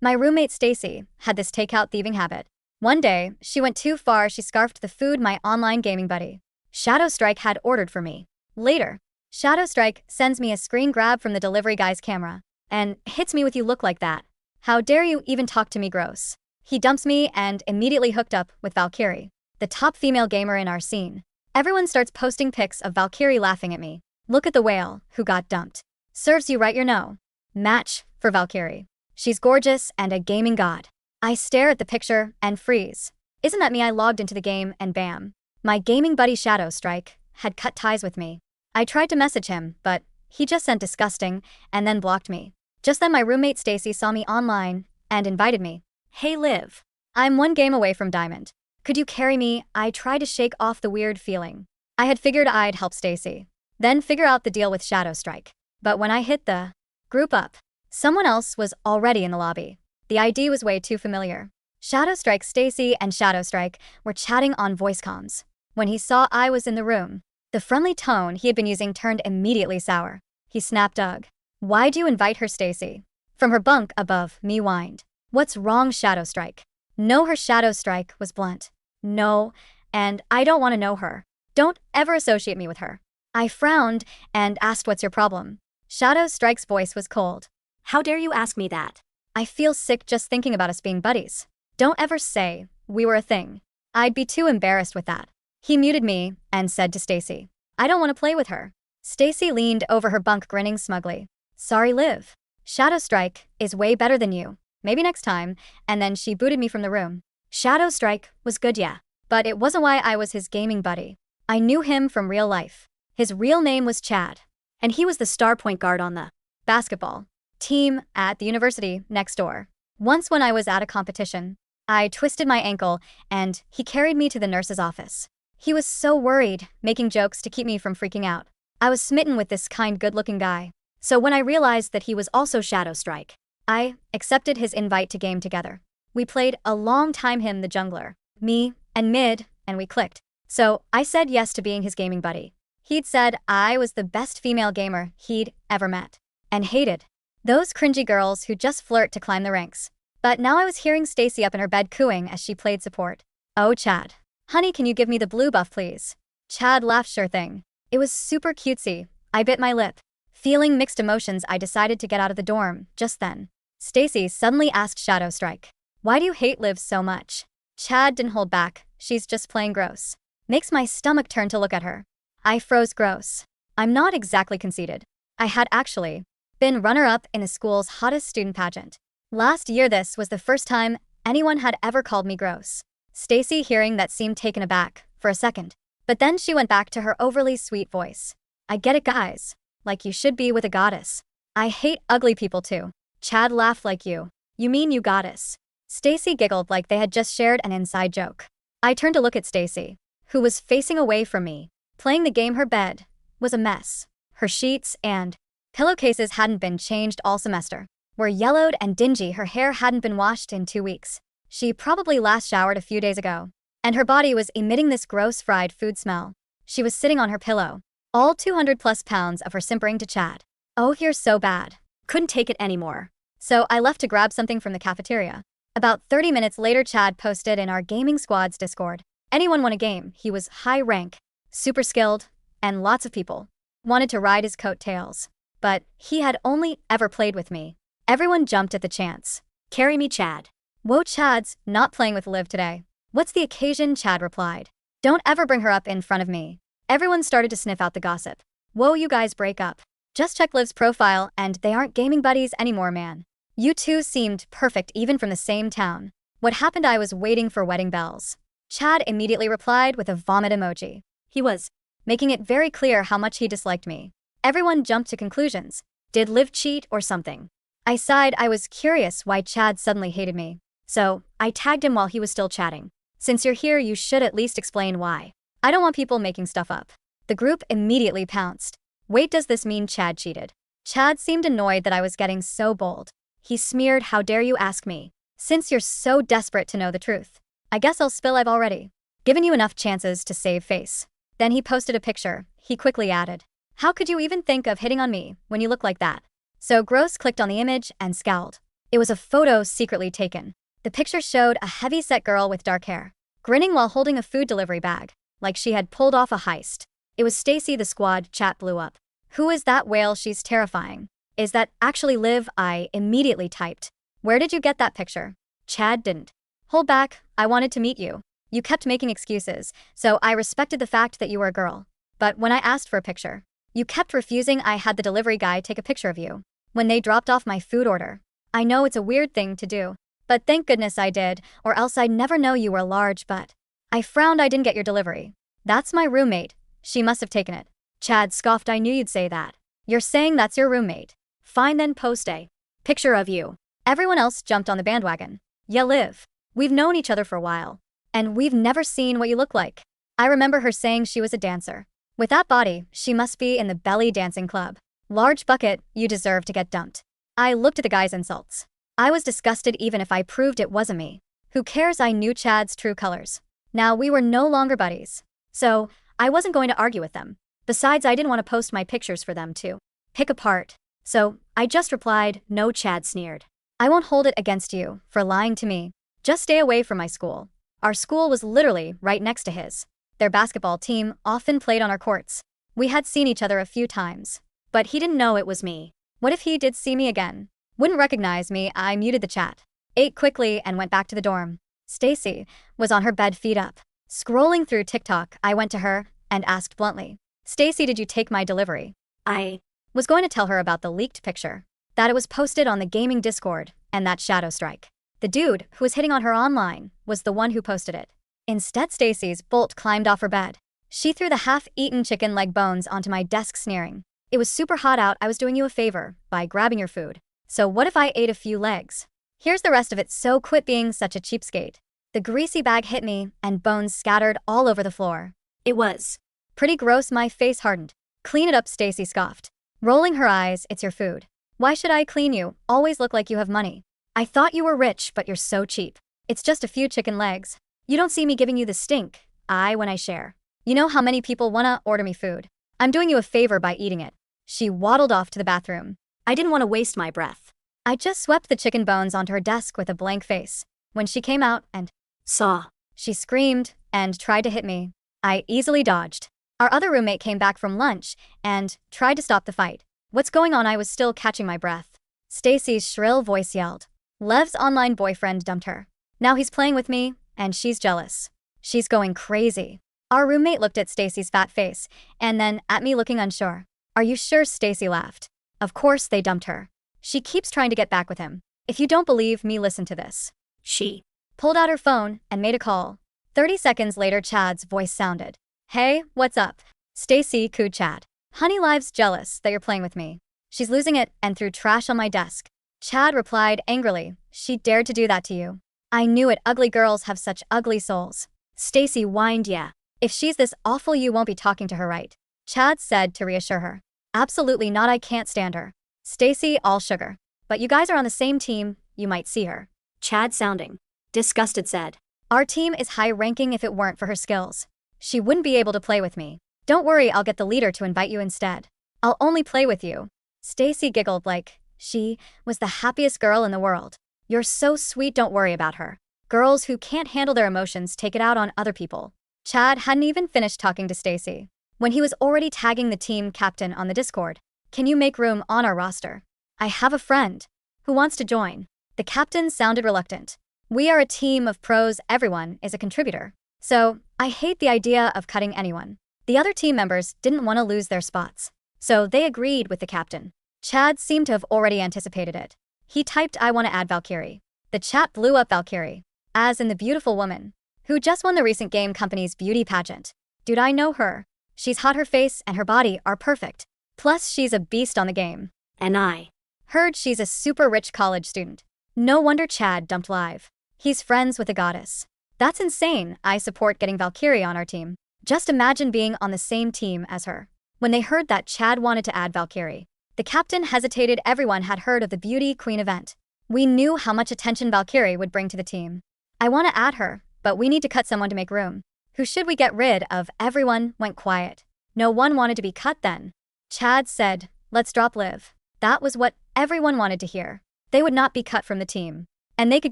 My roommate Stacy had this takeout thieving habit. One day, she went too far. She scarfed the food my online gaming buddy, Shadow Strike, had ordered for me. Later, Shadow Strike sends me a screen grab from the delivery guy's camera and hits me with "You look like that. How dare you even talk to me, gross." He dumps me and immediately hooked up with Valkyrie, the top female gamer in our scene. Everyone starts posting pics of Valkyrie laughing at me. "Look at the whale who got dumped. Serves you right, you know." Match for Valkyrie. She's gorgeous and a gaming god. I stare at the picture and freeze. Isn't that me? I logged into the game and bam. My gaming buddy Shadow Strike had cut ties with me. I tried to message him, but he just sent disgusting and then blocked me. Just then my roommate Stacy saw me online and invited me. "Hey Liv, I'm one game away from Diamond. Could you carry me?" I tried to shake off the weird feeling. I had figured I'd help Stacy, then figure out the deal with Shadow Strike. But when I hit the group up, someone else was already in the lobby. The ID was way too familiar. Shadow Strike, Stacy, and Shadow Strike were chatting on voice comms. When he saw I was in the room, the friendly tone he had been using turned immediately sour. He snapped, "Ugh. Why'd you invite her, Stacy?" From her bunk above me whined, "What's wrong, Shadow Strike?" "No," her Shadow Strike was blunt. "No, and I don't want to know her. Don't ever associate me with her." I frowned and asked, "What's your problem?" Shadow Strike's voice was cold. "How dare you ask me that? I feel sick just thinking about us being buddies. Don't ever say we were a thing. I'd be too embarrassed with that." He muted me and said to Stacy, "I don't want to play with her." Stacy leaned over her bunk grinning smugly. "Sorry, Liv. Shadow Strike is way better than you. Maybe next time," and then she booted me from the room. Shadow Strike was good, yeah, but it wasn't why I was his gaming buddy. I knew him from real life. His real name was Chad, and he was the star point guard on the basketball team at the university next door. Once when I was at a competition, I twisted my ankle and he carried me to the nurse's office. He was so worried, making jokes to keep me from freaking out. I was smitten with this kind, good-looking guy. So when I realized that he was also Shadow Strike, I accepted his invite to game together. We played a long time, him the jungler, me and mid, and we clicked. So I said yes to being his gaming buddy. He'd said I was the best female gamer he'd ever met and hated. Those cringy girls who just flirt to climb the ranks. But now I was hearing Stacy up in her bed cooing as she played support. "Oh, Chad. Honey, can you give me the blue buff, please?" Chad laughed, "Sure thing." It was super cutesy. I bit my lip. Feeling mixed emotions, I decided to get out of the dorm just then. Stacy suddenly asked Shadow Strike, "Why do you hate Liv so much?" Chad didn't hold back. "She's just plain gross." Makes my stomach turn to look at her. I froze. Gross. I'm not exactly conceited. I had actually been runner-up in the school's hottest student pageant. Last year this was the first time anyone had ever called me gross. Stacy, hearing that, seemed taken aback for a second, but then she went back to her overly sweet voice. "I get it, guys. Like you should be with a goddess. I hate ugly people too." Chad laughed. "Like you. You mean you goddess?" Stacy giggled like they had just shared an inside joke. I turned to look at Stacy, who was facing away from me, playing the game. Her bed was a mess. Her sheets and pillowcases hadn't been changed all semester, were yellowed and dingy. Her hair hadn't been washed in 2 weeks. She probably last showered a few days ago. And her body was emitting this gross fried food smell. She was sitting on her pillow, all 200+ pounds of her simpering to Chad. "Oh, you're so bad. Couldn't take it anymore." So I left to grab something from the cafeteria. About 30 minutes later, Chad posted in our gaming squad's Discord. Anyone want a game? He was high rank, super skilled, and lots of people wanted to ride his coattails. But he had only ever played with me. Everyone jumped at the chance. "Carry me, Chad." "Whoa, Chad's not playing with Liv today." "What's the occasion?" Chad replied. "Don't ever bring her up in front of me." Everyone started to sniff out the gossip. "Whoa, you guys break up. Just check Liv's profile and they aren't gaming buddies anymore, man. You two seemed perfect even from the same town. What happened?" I was waiting for wedding bells. Chad immediately replied with a vomit emoji. He was making it very clear how much he disliked me. Everyone jumped to conclusions. Did Liv cheat or something? I sighed. I was curious why Chad suddenly hated me. So I tagged him while he was still chatting. "Since you're here, you should at least explain why. I don't want people making stuff up." The group immediately pounced. "Wait, does this mean Chad cheated?" Chad seemed annoyed that I was getting so bold. He smeared, "How dare you ask me? Since you're so desperate to know the truth, I guess I'll spill. I've already given you enough chances to save face." Then he posted a picture. He quickly added, "How could you even think of hitting on me when you look like that?" So Gross clicked on the image and scowled. It was a photo secretly taken. The picture showed a heavy-set girl with dark hair, grinning while holding a food delivery bag, like she had pulled off a heist. It was Stacy. The squad chat blew up. Who is that whale? She's terrifying. Is that actually Liv? I immediately typed. Where did you get that picture? Chad didn't. Hold back, I wanted to meet you. You kept making excuses, so I respected the fact that you were a girl. But when I asked for a picture, you kept refusing. I had the delivery guy take a picture of you when they dropped off my food order. I know it's a weird thing to do, but thank goodness I did, or else I'd never know you were large. But I frowned. I didn't get your delivery. That's my roommate. She must have taken it. Chad scoffed. I knew you'd say that. You're saying that's your roommate. Fine then, post a picture of you. Everyone else jumped on the bandwagon. Yeah, Liv. We've known each other for a while, and we've never seen what you look like. I remember her saying she was a dancer. With that body, she must be in the belly dancing club. Large bucket, you deserve to get dumped. I looked at the guy's insults. I was disgusted. Even if I proved it wasn't me. Who cares? I knew Chad's true colors. Now we were no longer buddies. So, I wasn't going to argue with them. Besides, I didn't want to post my pictures for them to pick apart. So, I just replied, no. Chad sneered. I won't hold it against you for lying to me. Just stay away from my school. Our school was literally right next to his. Their basketball team often played on our courts. We had seen each other a few times. But he didn't know it was me. What if he did see me again? Wouldn't recognize me. I muted the chat, ate quickly, and went back to the dorm. Stacy was on her bed, feet up, scrolling through TikTok. I went to her and asked bluntly, Stacy, did you take my delivery? I was going to tell her about the leaked picture, that it was posted on the gaming Discord, and that Shadow Strike, the dude who was hitting on her online, was the one who posted it. Instead, Stacy's bolt climbed off her bed. She threw the half-eaten chicken leg bones onto my desk, sneering. It was super hot out. I was doing you a favor by grabbing your food. So what if I ate a few legs? Here's the rest of it, so quit being such a cheapskate. The greasy bag hit me, and bones scattered all over the floor. It was pretty gross. My face hardened. Clean it up, Stacy scoffed, rolling her eyes. It's your food. Why should I clean you? Always look like you have money. I thought you were rich, but you're so cheap. It's just a few chicken legs. You don't see me giving you the stink eye when I share. You know how many people wanna order me food? I'm doing you a favor by eating it. She waddled off to the bathroom. I didn't want to waste my breath. I just swept the chicken bones onto her desk with a blank face. When she came out and saw, she screamed and tried to hit me. I easily dodged. Our other roommate came back from lunch and tried to stop the fight. What's going on? I was still catching my breath. Stacy's shrill voice yelled. Lev's online boyfriend dumped her. Now he's playing with me, and she's jealous. She's going crazy. Our roommate looked at Stacy's fat face, and then at me, looking unsure. Are you sure? Stacy laughed. Of course they dumped her. She keeps trying to get back with him. If you don't believe me, listen to this. She pulled out her phone and made a call. 30 seconds later, Chad's voice sounded. Hey, what's up? Stacy cooed Chad. Honey, Live's jealous that you're playing with me. She's losing it and threw trash on my desk. Chad replied angrily. She dared to do that to you. I knew it. Ugly girls have such ugly souls. Stacy whined. Yeah. If she's this awful, you won't be talking to her, right? Chad said to reassure her. Absolutely not. I can't stand her. Stacy, all sugar. But you guys are on the same team. You might see her. Chad, sounding disgusted, said. Our team is high-ranking. If it weren't for her skills, she wouldn't be able to play with me. Don't worry, I'll get the leader to invite you instead. I'll only play with you. Stacy giggled like she was the happiest girl in the world. You're so sweet. Don't worry about her. Girls who can't handle their emotions take it out on other people. Chad hadn't even finished talking to Stacy when he was already tagging the team captain on the Discord. Can you make room on our roster? I have a friend who wants to join. The captain sounded reluctant. We are a team of pros. Everyone is a contributor. So, I hate the idea of cutting anyone. The other team members didn't want to lose their spots, so they agreed with the captain. Chad seemed to have already anticipated it. He typed, I want to add Valkyrie. The chat blew up. Valkyrie, as in the beautiful woman who just won the recent game company's beauty pageant. Dude, I know her. She's hot. Her face and her body are perfect. Plus, she's a beast on the game. And I heard she's a super rich college student. No wonder Chad dumped Live. He's friends with a goddess. That's insane. I support getting Valkyrie on our team. Just imagine being on the same team as her. When they heard that Chad wanted to add Valkyrie, the captain hesitated. Everyone had heard of the Beauty Queen event. We knew how much attention Valkyrie would bring to the team. I want to add her, but we need to cut someone to make room. Who should we get rid of? Everyone went quiet. No one wanted to be cut then. Chad said, let's drop Liv. That was what everyone wanted to hear. they would not be cut from the team. And they could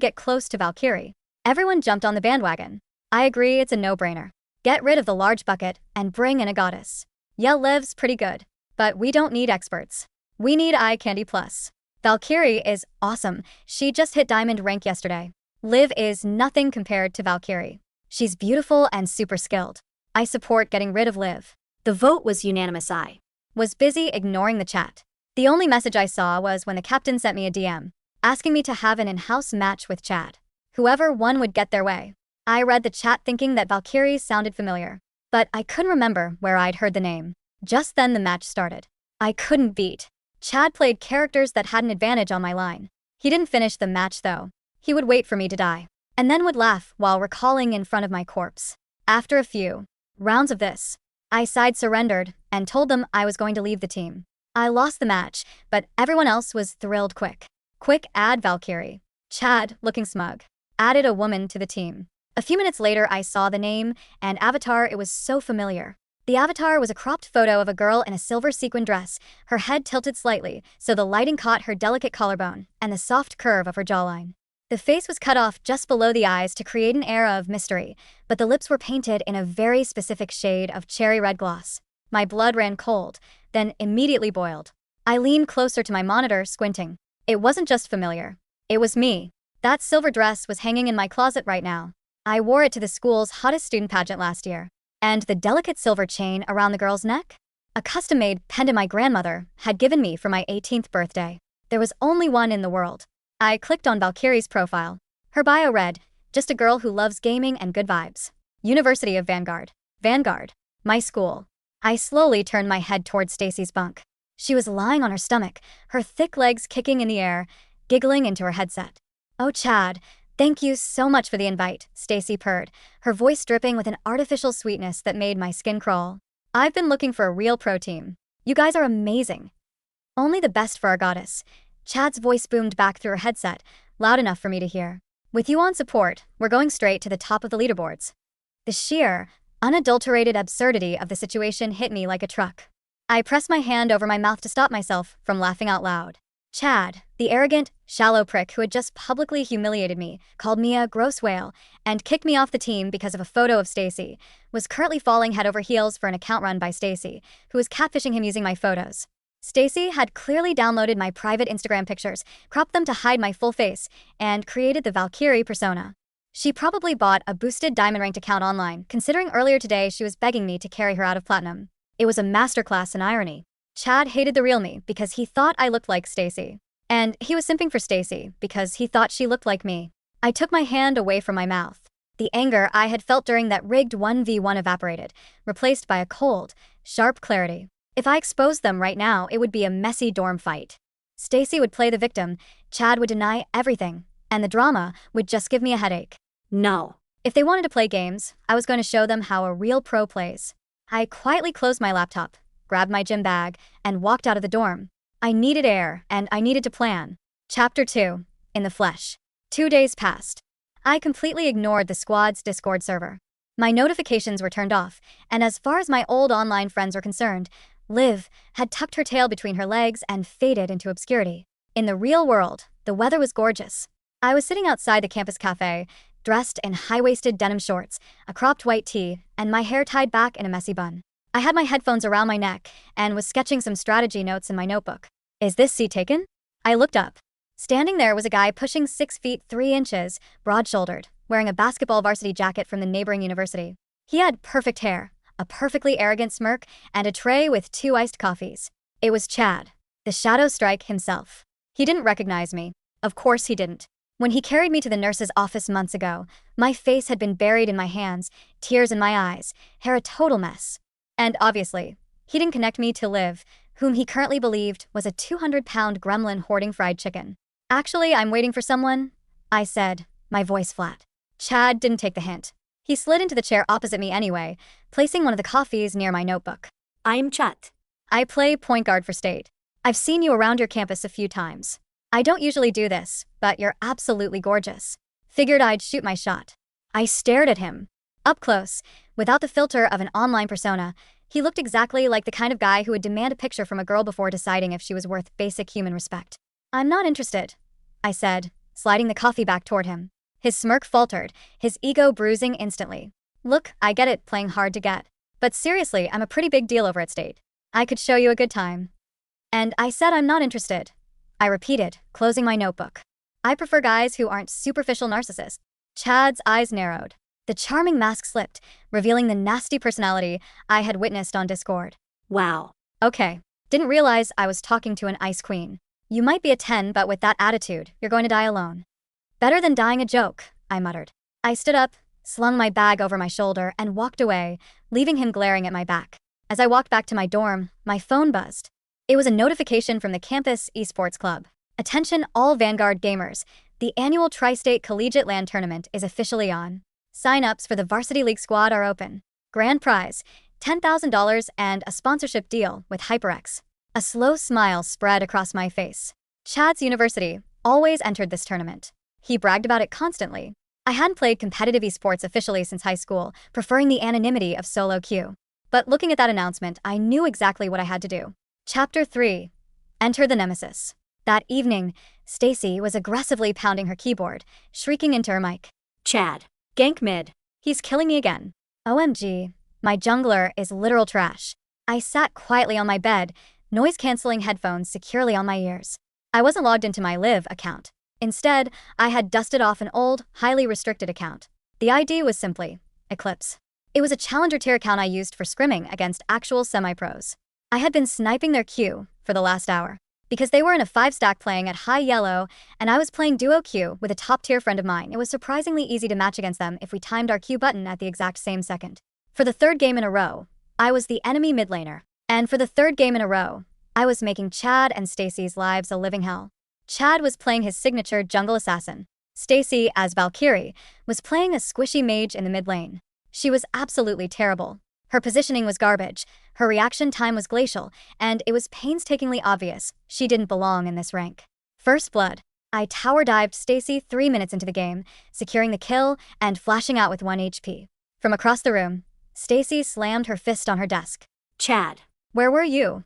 get close to Valkyrie. Everyone jumped on the bandwagon. I agree, it's a no-brainer. Get rid of the large bucket and bring in a goddess. Yeah, Liv's pretty good. But we don't need experts. We need eye candy plus. Valkyrie is awesome. She just hit diamond rank yesterday. Liv is nothing compared to Valkyrie. She's beautiful and super skilled. I support getting rid of Liv. The vote was unanimous. I was busy ignoring the chat. The only message I saw was when the captain sent me a DM, asking me to have an in-house match with Chad. Whoever won would get their way. I read the chat thinking that Valkyrie sounded familiar, but I couldn't remember where I'd heard the name. Just then the match started. I couldn't beat. Chad played characters that had an advantage on my line. He didn't finish the match though. He would wait for me to die, and then would laugh while recalling in front of my corpse. After a few rounds of this, I surrendered and told them I was going to leave the team. I lost the match, but everyone else was thrilled. Quick add Valkyrie. Chad, looking smug, added a woman to the team. A few minutes later I saw the name and avatar. It was so familiar. The avatar was a cropped photo of a girl in a silver sequin dress, her head tilted slightly so the lighting caught her delicate collarbone and the soft curve of her jawline. The face was cut off just below the eyes to create an air of mystery, but the lips were painted in a very specific shade of cherry red gloss. My blood ran cold, then immediately boiled. I leaned closer to my monitor, squinting. It wasn't just familiar. It was me. That silver dress was hanging in my closet right now. I wore it to the school's hottest student pageant last year. And the delicate silver chain around the girl's neck? A custom-made pendant my grandmother had given me for my 18th birthday. There was only one in the world. I clicked on Valkyrie's profile. Her bio read, just a girl who loves gaming and good vibes. University of Vanguard. Vanguard. My school. I slowly turned my head toward Stacy's bunk. She was lying on her stomach, her thick legs kicking in the air, giggling into her headset. Oh, Chad, thank you so much for the invite, Stacy purred, her voice dripping with an artificial sweetness that made my skin crawl. I've been looking for a real pro team. You guys are amazing. Only the best for our goddess. Chad's voice boomed back through her headset, loud enough for me to hear. With you on support, we're going straight to the top of the leaderboards. The sheer, unadulterated absurdity of the situation hit me like a truck. I pressed my hand over my mouth to stop myself from laughing out loud. Chad, the arrogant, shallow prick who had just publicly humiliated me, called me a gross whale, and kicked me off the team because of a photo of Stacy, was currently falling head over heels for an account run by Stacy, who was catfishing him using my photos. Stacy had clearly downloaded my private Instagram pictures, cropped them to hide my full face, and created the Valkyrie persona. She probably bought a boosted diamond-ranked account online, considering earlier today she was begging me to carry her out of platinum. It was a masterclass in irony. Chad hated the real me because he thought I looked like Stacy. And he was simping for Stacy because he thought she looked like me. I took my hand away from my mouth. The anger I had felt during that rigged 1v1 evaporated, replaced by a cold, sharp clarity. If I exposed them right now, it would be a messy dorm fight. Stacy would play the victim, Chad would deny everything, and the drama would just give me a headache. No. If they wanted to play games, I was going to show them how a real pro plays. I quietly closed my laptop, grabbed my gym bag, and walked out of the dorm. I needed air, and I needed to plan. Chapter 2. In the flesh. 2 days passed. I completely ignored the squad's Discord server. My notifications were turned off, and as far as my old online friends were concerned, Liv had tucked her tail between her legs and faded into obscurity. In the real world, the weather was gorgeous. I was sitting outside the campus cafe, dressed in high-waisted denim shorts, a cropped white tee, and my hair tied back in a messy bun. I had my headphones around my neck and was sketching some strategy notes in my notebook. Is this seat taken? I looked up. Standing there was a guy pushing 6 feet 3 inches, broad-shouldered, wearing a basketball varsity jacket from the neighboring university. He had perfect hair, a perfectly arrogant smirk, and a tray with 2 iced coffees. It was Chad, the Shadow Strike himself. He didn't recognize me. Of course he didn't. When he carried me to the nurse's office months ago, my face had been buried in my hands, tears in my eyes, hair a total mess. And obviously, he didn't connect me to Liv, whom he currently believed was a 200-pound gremlin hoarding fried chicken. Actually, I'm waiting for someone, I said, my voice flat. Chad didn't take the hint. He slid into the chair opposite me anyway, placing one of the coffees near my notebook. I'm Chet. I play point guard for state. I've seen you around your campus a few times. I don't usually do this, but you're absolutely gorgeous. Figured I'd shoot my shot. I stared at him. Up close, without the filter of an online persona, he looked exactly like the kind of guy who would demand a picture from a girl before deciding if she was worth basic human respect. I'm not interested, I said, sliding the coffee back toward him. His smirk faltered, his ego bruising instantly. Look, I get it, playing hard to get. But seriously, I'm a pretty big deal over at State. I could show you a good time. And I said I'm not interested. I repeated, closing my notebook. I prefer guys who aren't superficial narcissists. Chad's eyes narrowed. The charming mask slipped, revealing the nasty personality I had witnessed on Discord. Wow. Okay. Didn't realize I was talking to an ice queen. You might be a 10, but with that attitude, you're going to die alone. Better than dying a joke, I muttered. I stood up, slung my bag over my shoulder, and walked away, leaving him glaring at my back. As I walked back to my dorm, my phone buzzed. It was a notification from the campus esports club. Attention all Vanguard gamers, the annual Tri-State Collegiate LAN tournament is officially on. Sign-ups for the Varsity League squad are open. Grand prize, $10,000 and a sponsorship deal with HyperX. A slow smile spread across my face. Chad's University always entered this tournament. He bragged about it constantly. I hadn't played competitive esports officially since high school, preferring the anonymity of solo queue. But looking at that announcement, I knew exactly what I had to do. Chapter 3. Enter the Nemesis. That evening, Stacy was aggressively pounding her keyboard, shrieking into her mic. Chad. Gank mid. He's killing me again. OMG. My jungler is literal trash. I sat quietly on my bed, noise-canceling headphones securely on my ears. I wasn't logged into my Live account. Instead, I had dusted off an old, highly restricted account. The ID was simply Eclipse. It was a challenger tier account I used for scrimming against actual semi-pros. I had been sniping their queue for the last hour. Because they were in a 5-stack playing at high yellow, and I was playing duo queue with a top-tier friend of mine, it was surprisingly easy to match against them if we timed our Q button at the exact same second. For the third game in a row, I was the enemy mid laner. And for the third game in a row, I was making Chad and Stacy's lives a living hell. Chad was playing his signature jungle assassin. Stacy, as Valkyrie, was playing a squishy mage in the mid lane. She was absolutely terrible. Her positioning was garbage, her reaction time was glacial, and it was painstakingly obvious she didn't belong in this rank. First blood. I tower dived Stacy 3 minutes into the game, securing the kill and flashing out with 1 HP. From across the room, Stacy slammed her fist on her desk. Chad. Where were you?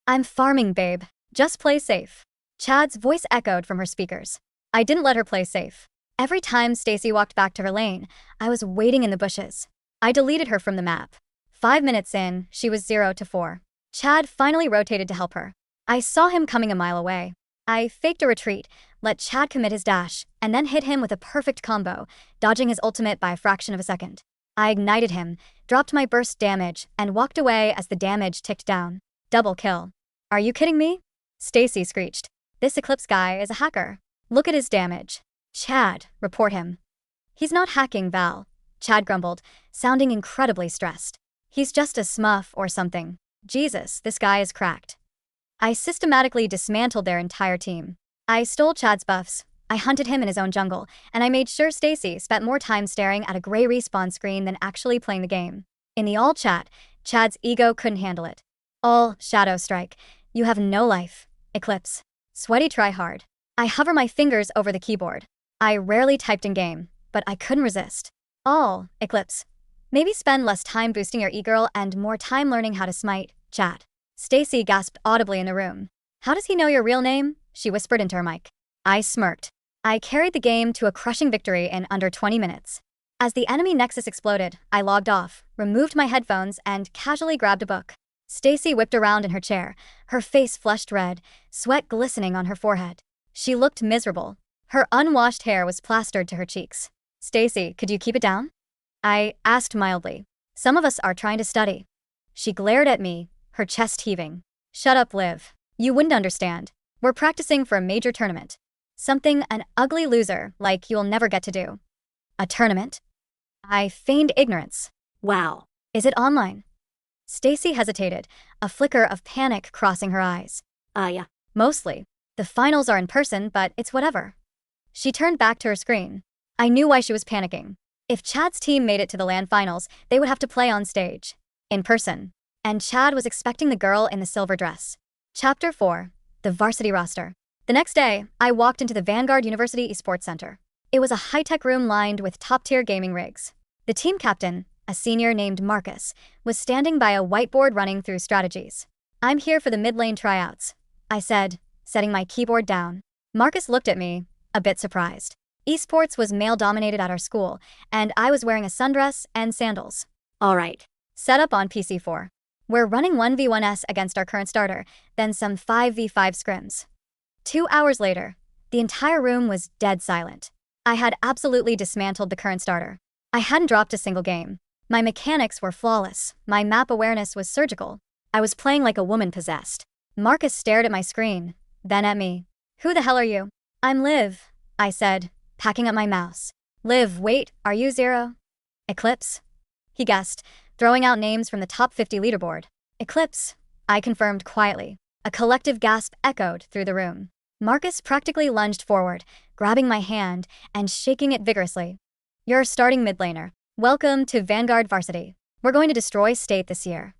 I'm farming, babe. Just play safe. Chad's voice echoed from her speakers. I didn't let her play safe. Every time Stacy walked back to her lane, I was waiting in the bushes. I deleted her from the map. 5 minutes in, she was 0 to 4. Chad finally rotated to help her. I saw him coming a mile away. I faked a retreat, let Chad commit his dash, and then hit him with a perfect combo, dodging his ultimate by a fraction of a second. I ignited him, dropped my burst damage, and walked away as the damage ticked down. Double kill. Are you kidding me? Stacy screeched. This Eclipse guy is a hacker. Look at his damage. Chad, report him. He's not hacking, Val. Chad grumbled, sounding incredibly stressed. He's just a smurf or something. Jesus, this guy is cracked. I systematically dismantled their entire team. I stole Chad's buffs, I hunted him in his own jungle, and I made sure Stacy spent more time staring at a gray respawn screen than actually playing the game. In the all chat, Chad's ego couldn't handle it. All Shadow Strike. You have no life. Eclipse. Sweaty tryhard. I hover my fingers over the keyboard. I rarely typed in game, but I couldn't resist. All Eclipse. Maybe spend less time boosting your e-girl and more time learning how to smite, chat. Stacy gasped audibly in the room. How does he know your real name? She whispered into her mic. I smirked. I carried the game to a crushing victory in under 20 minutes. As the enemy nexus exploded, I logged off, removed my headphones, and casually grabbed a book. Stacy whipped around in her chair, her face flushed red, sweat glistening on her forehead. She looked miserable. Her unwashed hair was plastered to her cheeks. Stacy, could you keep it down? I asked mildly. Some of us are trying to study. She glared at me, her chest heaving. Shut up, Liv. You wouldn't understand. We're practicing for a major tournament. Something an ugly loser like you'll never get to do. A tournament? I feigned ignorance. Wow. Is it online? Stacy hesitated, a flicker of panic crossing her eyes. Yeah. Mostly. The finals are in person, but it's whatever. She turned back to her screen. I knew why she was panicking. If Chad's team made it to the LAN finals, they would have to play on stage. In person. And Chad was expecting the girl in the silver dress. Chapter 4. The Varsity Roster. The next day, I walked into the Vanguard University Esports Center. It was a high-tech room lined with top-tier gaming rigs. The team captain, a senior named Marcus, was standing by a whiteboard running through strategies. I'm here for the mid-lane tryouts, I said, setting my keyboard down. Marcus looked at me, a bit surprised. Esports was male-dominated at our school, and I was wearing a sundress and sandals. All right. Set up on PC4. We're running 1v1s against our current starter, then some 5v5 scrims. 2 hours later, the entire room was dead silent. I had absolutely dismantled the current starter. I hadn't dropped a single game. My mechanics were flawless. My map awareness was surgical. I was playing like a woman possessed. Marcus stared at my screen, then at me. "Who the hell are you?" "I'm Liv," I said, packing up my mouse. "Liv, wait, are you Zero?" "Eclipse?" He guessed, throwing out names from the top 50 leaderboard. "Eclipse," I confirmed quietly. A collective gasp echoed through the room. Marcus practically lunged forward, grabbing my hand and shaking it vigorously. "You're starting mid laner. Welcome to Vanguard Varsity. We're going to destroy state this year."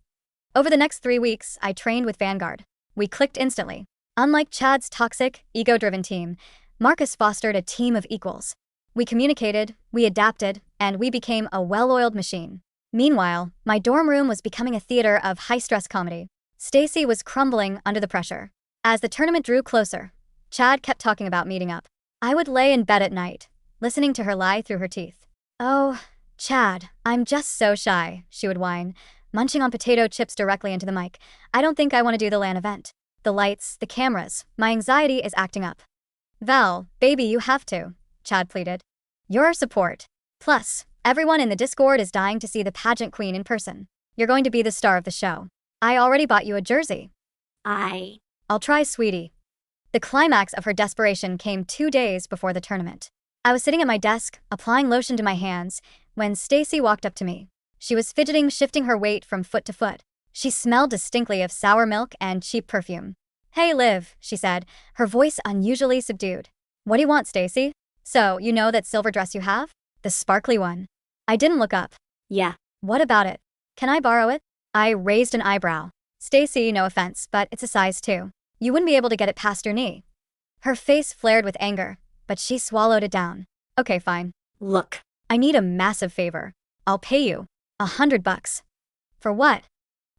Over the next 3 weeks, I trained with Vanguard. We clicked instantly. Unlike Chad's toxic, ego-driven team, Marcus fostered a team of equals. We communicated, we adapted, and we became a well-oiled machine. Meanwhile, my dorm room was becoming a theater of high-stress comedy. Stacy was crumbling under the pressure. As the tournament drew closer, Chad kept talking about meeting up. I would lay in bed at night, listening to her lie through her teeth. "Oh, Chad, I'm just so shy," she would whine, munching on potato chips directly into the mic. "I don't think I want to do the LAN event. The lights, the cameras, my anxiety is acting up." "Val, baby, you have to," Chad pleaded. "You're our support. Plus, everyone in the Discord is dying to see the pageant queen in person. You're going to be the star of the show. I already bought you a jersey." "I'll try, sweetie." The climax of her desperation came 2 days before the tournament. I was sitting at my desk, applying lotion to my hands, when Stacy walked up to me. She was fidgeting, shifting her weight from foot to foot. She smelled distinctly of sour milk and cheap perfume. "Hey, Liv," she said, her voice unusually subdued. "What do you want, Stacy? So, you know that silver dress you have? The sparkly one." I didn't look up. Yeah. "What about it? Can I borrow it?" I raised an eyebrow. "Stacy, no offense, but it's a size 2. You wouldn't be able to get it past your knee." Her face flared with anger, but she swallowed it down. "Okay, fine. Look. I need a massive favor. I'll pay you $100. "For what?"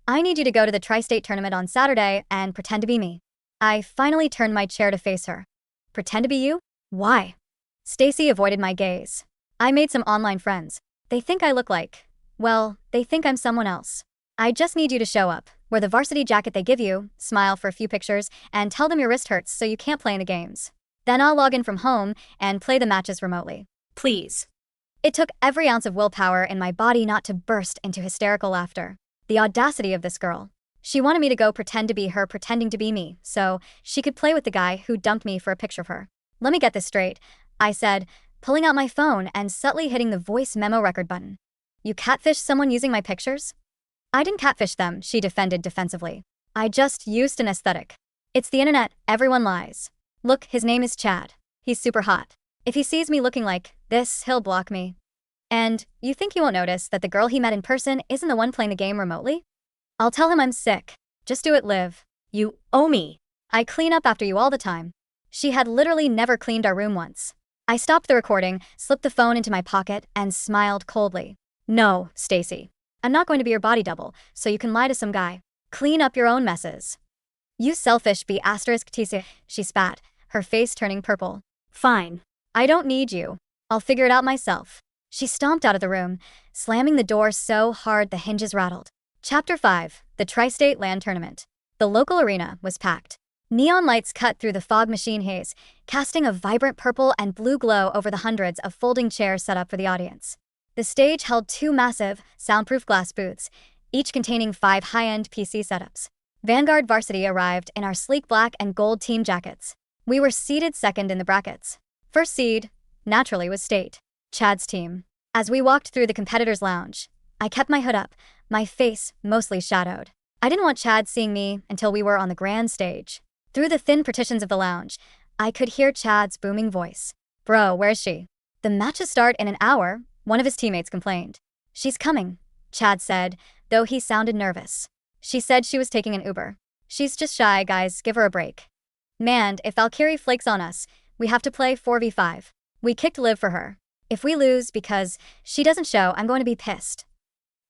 "I need you to go to the Tri-State tournament on Saturday and pretend to be me." I finally turned my chair to face her. "Pretend to be you? Why?" Stacy avoided my gaze. "I made some online friends. They think I look like, well, they think I'm someone else. I just need you to show up, wear the varsity jacket they give you, smile for a few pictures, and tell them your wrist hurts so you can't play in the games. Then I'll log in from home and play the matches remotely." Please. It took every ounce of willpower in my body not to burst into hysterical laughter. The audacity of this girl. She wanted me to go pretend to be her pretending to be me, so she could play with the guy who dumped me for a picture of her. "Let me get this straight," I said, pulling out my phone and subtly hitting the voice memo record button. "You catfished someone using my pictures?" "I didn't catfish them," she defended defensively. "I just used an aesthetic. It's the internet, everyone lies. Look, his name is Chad. He's super hot. If he sees me looking like this, he'll block me. And you think he won't notice that the girl he met in person isn't the one playing the game remotely? I'll tell him I'm sick. Just do it, Liv. You owe me." I clean up after you all the time." She had literally never cleaned our room once. I stopped the recording, slipped the phone into my pocket, and smiled coldly. "No, Stacy. I'm not going to be your body double, so you can lie to some guy. Clean up your own messes." "You selfish B***tc," she spat, her face turning purple. "Fine. "I don't need you. I'll figure it out myself." She stomped out of the room, slamming the door so hard the hinges rattled. Chapter 5, the Tri-State LAN Tournament. The local arena was packed. Neon lights cut through the fog machine haze, casting a vibrant purple and blue glow over the hundreds of folding chairs set up for the audience. The stage held 2 massive, soundproof glass booths, each containing 5 high-end PC setups. Vanguard Varsity arrived in our sleek black and gold team jackets. We were seated second in the brackets. First seed, naturally, was State, Chad's team. As we walked through the competitors' lounge, I kept my hood up, my face mostly shadowed. I didn't want Chad seeing me until we were on the grand stage. Through the thin partitions of the lounge, I could hear Chad's booming voice. "Bro, where's she?" "The matches start in an hour," one of his teammates complained. "She's coming," Chad said, though he sounded nervous. "She said she was taking an Uber. She's just shy, guys, give her a break." "Man, if Valkyrie flakes on us, we have to play 4v5. We kicked Liv for her. If we lose because she doesn't show, I'm going to be pissed."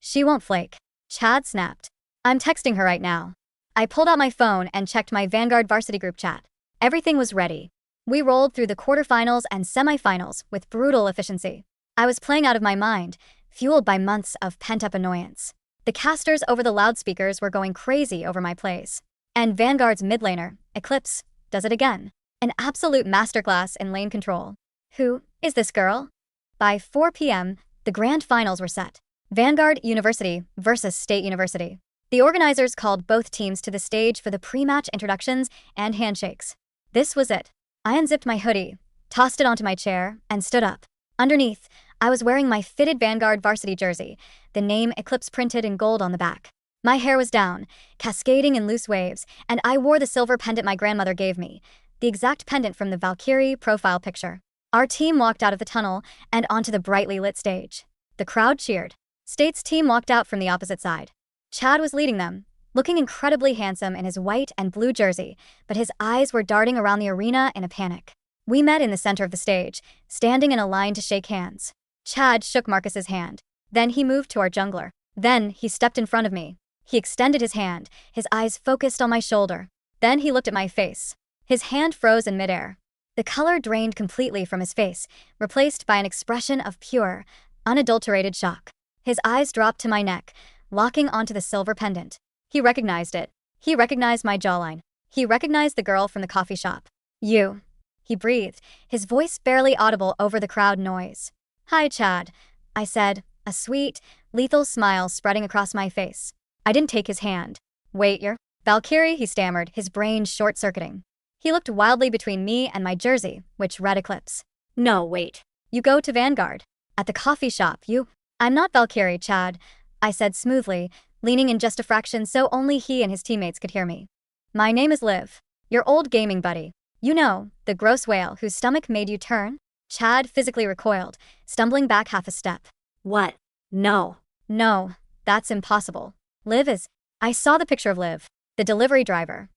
"She won't flake," Chad snapped. "I'm texting her right now." I pulled out my phone and checked my Vanguard Varsity group chat. Everything was ready. We rolled through the quarterfinals and semifinals with brutal efficiency. I was playing out of my mind, fueled by months of pent-up annoyance. The casters over the loudspeakers were going crazy over my plays. And Vanguard's mid laner, Eclipse, does it again. An absolute masterclass in lane control. Who is this girl? By 4 p.m., the grand finals were set. Vanguard University versus State University. The organizers called both teams to the stage for the pre-match introductions and handshakes. This was it. I unzipped my hoodie, tossed it onto my chair, and stood up. Underneath, I was wearing my fitted Vanguard varsity jersey, the name Eclipse printed in gold on the back. My hair was down, cascading in loose waves, and I wore the silver pendant my grandmother gave me, the exact pendant from the Valkyrie profile picture. Our team walked out of the tunnel and onto the brightly lit stage. The crowd cheered. State's team walked out from the opposite side. Chad was leading them, looking incredibly handsome in his white and blue jersey, but his eyes were darting around the arena in a panic. We met in the center of the stage, standing in a line to shake hands. Chad shook Marcus's hand. Then he moved to our jungler. Then he stepped in front of me. He extended his hand, his eyes focused on my shoulder. Then he looked at my face. His hand froze in midair. The color drained completely from his face, replaced by an expression of pure, unadulterated shock. His eyes dropped to my neck, locking onto the silver pendant. He recognized it. He recognized my jawline. He recognized the girl from the coffee shop. You. He breathed, his voice barely audible over the crowd noise. Hi, Chad, I said, a sweet, lethal smile spreading across my face. I didn't take his hand. Wait, you're Valkyrie, he stammered, his brain short-circuiting. He looked wildly between me and my jersey, which read Eclipse. No, wait. You go to Vanguard. At the coffee shop, you. I'm not Valkyrie, Chad, I said smoothly, leaning in just a fraction so only he and his teammates could hear me. My name is Liv, your old gaming buddy. You know, the gross whale whose stomach made you turn? Chad physically recoiled, stumbling back half a step. What? No. No, that's impossible. Liv is. I saw the picture of Liv, the delivery driver.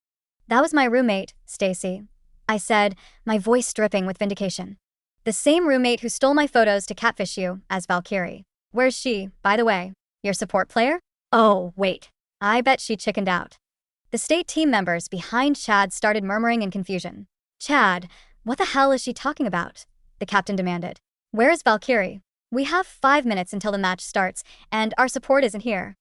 That was my roommate, Stacy, I said, my voice dripping with vindication. The same roommate who stole my photos to catfish you as Valkyrie. Where's she, by the way? Your support player? Oh, wait. I bet she chickened out. The state team members behind Chad started murmuring in confusion. Chad, what the hell is she talking about? The captain demanded. Where is Valkyrie? We have 5 minutes until the match starts, and our support isn't here.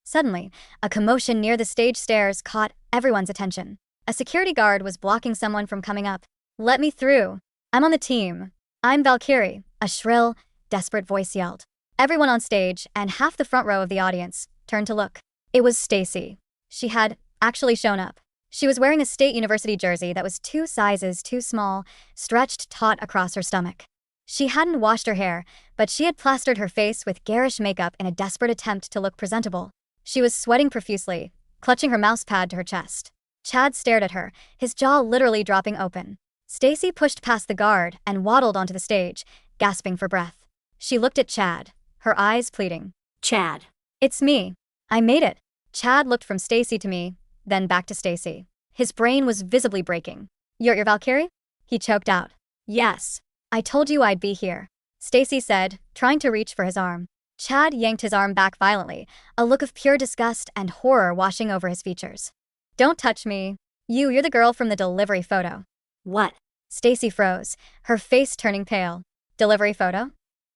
Suddenly, a commotion near the stage stairs caught everyone's attention. A security guard was blocking someone from coming up. Let me through. I'm on the team. I'm Valkyrie, a shrill, desperate voice yelled. Everyone on stage, and half the front row of the audience, turned to look. It was Stacy. She had actually shown up. She was wearing a State University jersey that was 2 sizes too small, stretched taut across her stomach. She hadn't washed her hair, but she had plastered her face with garish makeup in a desperate attempt to look presentable. She was sweating profusely, clutching her mouse pad to her chest. Chad stared at her, his jaw literally dropping open. Stacy pushed past the guard and waddled onto the stage, gasping for breath. She looked at Chad, her eyes pleading. Chad. It's me. I made it. Chad looked from Stacy to me, then back to Stacy. His brain was visibly breaking. You're Valkyrie? He choked out. Yes. I told you I'd be here, Stacy said, trying to reach for his arm. Chad yanked his arm back violently, a look of pure disgust and horror washing over his features. Don't touch me. You're the girl from the delivery photo. What? Stacy froze, her face turning pale. Delivery photo?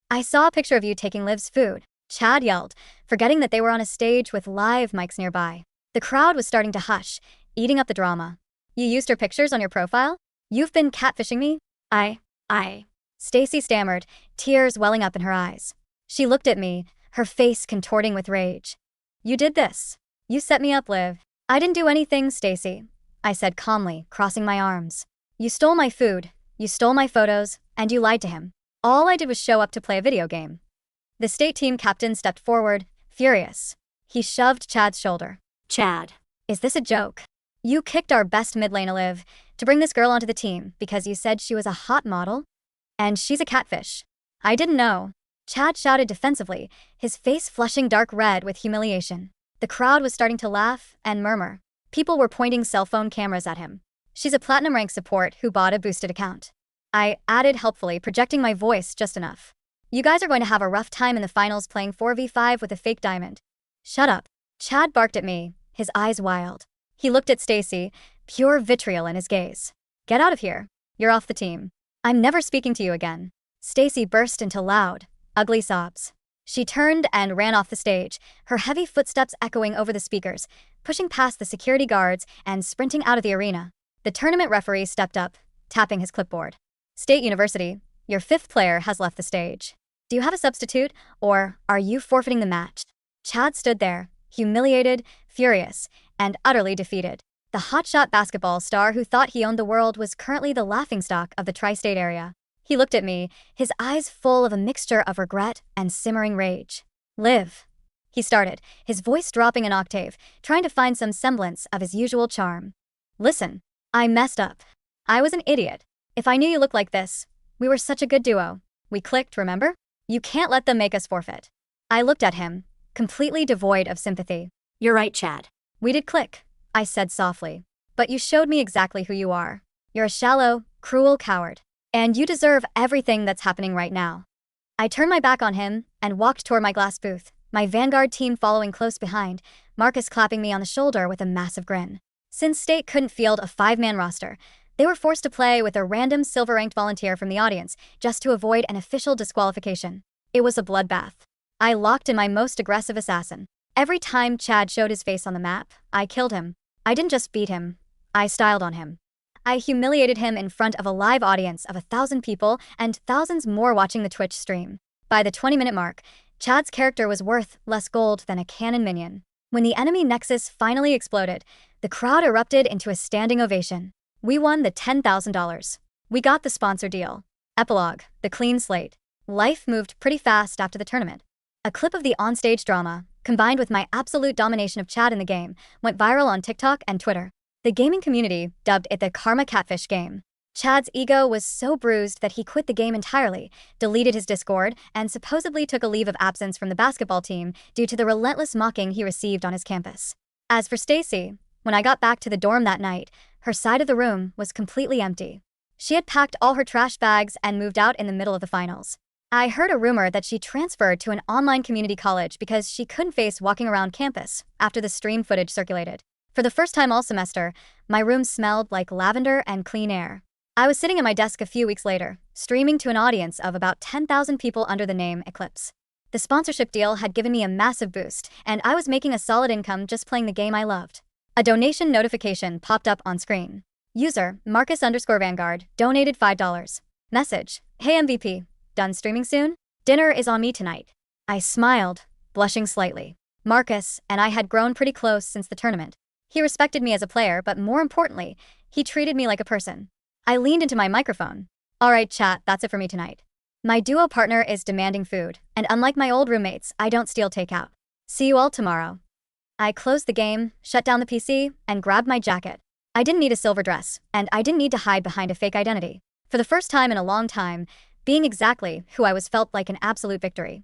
I saw a picture of you taking Liv's food, Chad yelled, forgetting that they were on a stage with live mics nearby. The crowd was starting to hush, eating up the drama. You used her pictures on your profile? You've been catfishing me? Stacy stammered, tears welling up in her eyes. She looked at me, her face contorting with rage. You did this. You set me up, Liv. I didn't do anything, Stacy, I said calmly, crossing my arms. You stole my food, you stole my photos, and you lied to him. All I did was show up to play a video game. The state team captain stepped forward, furious. He shoved Chad's shoulder. Chad. Is this a joke? You kicked our best mid lane, Liv, to bring this girl onto the team because you said she was a hot model? And she's a catfish. I didn't know. Chad shouted defensively, his face flushing dark red with humiliation. The crowd was starting to laugh and murmur. People were pointing cell phone cameras at him. She's a platinum rank support who bought a boosted account. I added helpfully, projecting my voice just enough. You guys are going to have a rough time in the finals playing 4v5 with a fake diamond. Shut up. Chad barked at me, his eyes wild. He looked at Stacy, pure vitriol in his gaze. Get out of here. You're off the team. I'm never speaking to you again." Stacy burst into loud, ugly sobs. She turned and ran off the stage, her heavy footsteps echoing over the speakers, pushing past the security guards and sprinting out of the arena. The tournament referee stepped up, tapping his clipboard. "State University, your fifth player has left the stage. Do you have a substitute, or are you forfeiting the match?" Chad stood there, humiliated, furious, and utterly defeated. The hotshot basketball star who thought he owned the world was currently the laughingstock of the tri-state area. He looked at me, his eyes full of a mixture of regret and simmering rage. "Liv," he started, his voice dropping an octave, trying to find some semblance of his usual charm. "Listen, I messed up. I was an idiot. If I knew you looked like this, we were such a good duo. We clicked, remember? You can't let them make us forfeit." I looked at him, completely devoid of sympathy. You're right, Chad. "We did click," I said softly. "But you showed me exactly who you are. You're a shallow, cruel coward. And you deserve everything that's happening right now." I turned my back on him and walked toward my glass booth, my Vanguard team following close behind, Marcus clapping me on the shoulder with a massive grin. Since State couldn't field a 5-man roster, they were forced to play with a random silver-ranked volunteer from the audience just to avoid an official disqualification. It was a bloodbath. I locked in my most aggressive assassin. Every time Chad showed his face on the map, I killed him. I didn't just beat him, I styled on him. I humiliated him in front of a live audience of 1,000 people and thousands more watching the Twitch stream. By the 20-minute mark, Chad's character was worth less gold than a cannon minion. When the enemy nexus finally exploded, the crowd erupted into a standing ovation. We won the $10,000. We got the sponsor deal. Epilogue, the clean slate. Life moved pretty fast after the tournament. A clip of the onstage drama, combined with my absolute domination of Chad in the game, went viral on TikTok and Twitter. The gaming community dubbed it the Karma Catfish game. Chad's ego was so bruised that he quit the game entirely, deleted his Discord, and supposedly took a leave of absence from the basketball team due to the relentless mocking he received on his campus. As for Stacy, when I got back to the dorm that night, her side of the room was completely empty. She had packed all her trash bags and moved out in the middle of the finals. I heard a rumor that she transferred to an online community college because she couldn't face walking around campus after the stream footage circulated. For the first time all semester, my room smelled like lavender and clean air. I was sitting at my desk a few weeks later, streaming to an audience of about 10,000 people under the name Eclipse. The sponsorship deal had given me a massive boost, and I was making a solid income just playing the game I loved. A donation notification popped up on screen. User, Marcus_Vanguard, donated $5. Message, "Hey MVP, done streaming soon? Dinner is on me tonight." I smiled, blushing slightly. Marcus and I had grown pretty close since the tournament. He respected me as a player, but more importantly, he treated me like a person. I leaned into my microphone. "All right, chat, that's it for me tonight. My duo partner is demanding food, and unlike my old roommates, I don't steal takeout. See you all tomorrow." I closed the game, shut down the PC, and grabbed my jacket. I didn't need a silver dress, and I didn't need to hide behind a fake identity. For the first time in a long time, being exactly who I was felt like an absolute victory.